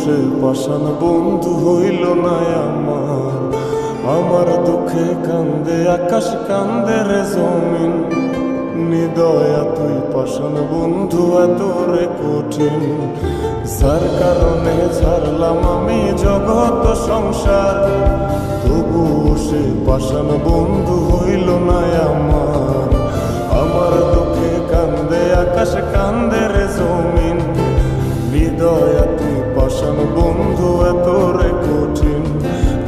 সে পাষাণ বন্ধু হইল না আমার। আমার দুঃখে কান্দে আকাশ, কান্দে রে জমিন। নিদয়া তুই পাষাণ বন্ধু এত রে কঠিন। যার কারণে ছাড়লাম আমি জগৎ সংসার, তবুও সে পাষাণ বন্ধু হইল না আমার। আমার দুঃখে কান্দে আকাশ, কান্দে রে জমিন। নিদয়া তুই পাষাণ বন্ধু এত রে কঠিন।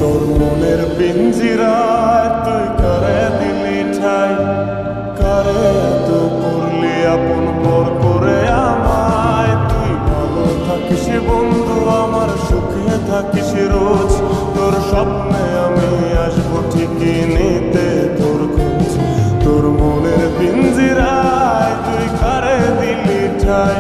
তোর মনের পিঞ্জিরায় তুই কারে দিলি ঠাই, কারে এত করলি আপন পর করে আমায়। তুই ভালো থাকিস বন্ধু আমার, সুখে থাকিস রোজ। তোর স্বপ্নে আমি আসবো ঠিকই নিতে তোর খোঁজ। তোর মনের পিঞ্জিরায় তুই কারে দিলি ঠাই,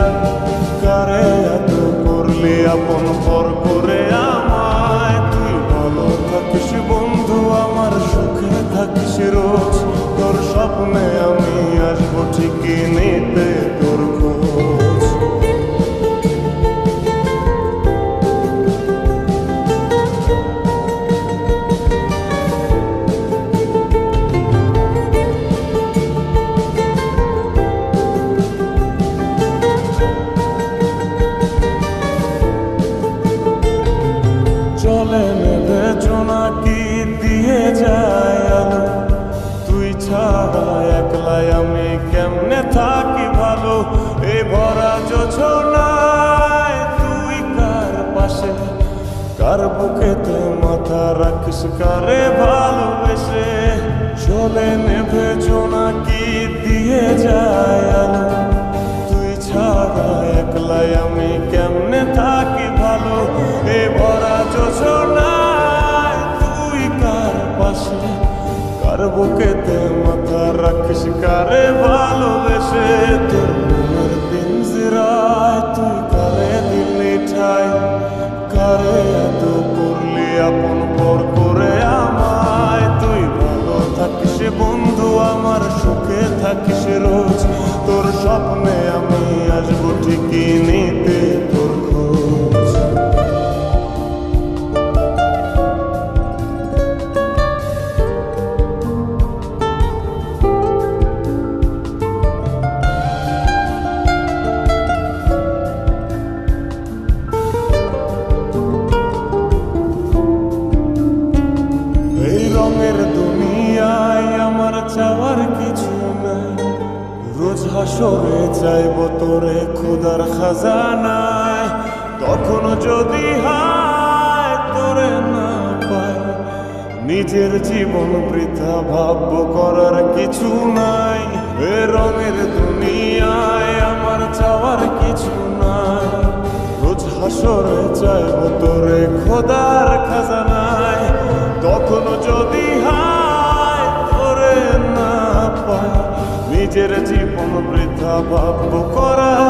কারে এত করলি আপন পর করে আমায়। তুই ভালো থাকিস বন্ধু আমার, সুখে থাকিস রোজ। তোর স্বপ্নে আমি আসবো ঠিকই নিতে তোর খোঁজ। চলে নেবে জোনাকি দিয়ে যায় আলো, তুই ছাড়া একলাই আমি কেমনে থাকি ভালো। এ ভরা যোছনায় তুই কার পাশে, কার বুকেতে মাথা রাখিস কারে ভালোবেসে। চলে নেবে জোনাকি দিয়ে যায় আলো, তুই ছাড়া একলাই আমি কেমনে থাকি ভালো। এ ভরা যোছনায় তুই কার পাশে, কার বুকেতে মাথা রাখিস কারে ভালোবেসে। তোর মনের পিঞ্জিরায় তুই কারে দিলি ঠাই, কারে এত করলি আপন পর করে আমায়। তুই ভালো থাকিস বন্ধু আমার, সুখে থাকিস রোজ। তোর স্বপ্নে আমি আসবো ঠিকই নিতে তোর খোঁজ। এই রঙের দুনিয়ায় আমার চাওয়ার কিছু নাই। রোজ হাসরে চাইব তোরে খোদার খাজানায়। তখন যদি হায় তোরে না পাই, নিজের জীবন বৃথা ভাবব করার কিছু নাই। এ রঙের দুনিয়ায় আমার চাওয়ার কিছু নাই। রোজ হাসরে চাইব তোরে খোদার খাজানায়। তখন যদি হায় তোরে না পাই, নিজের জীবন বৃথা ভাবব করার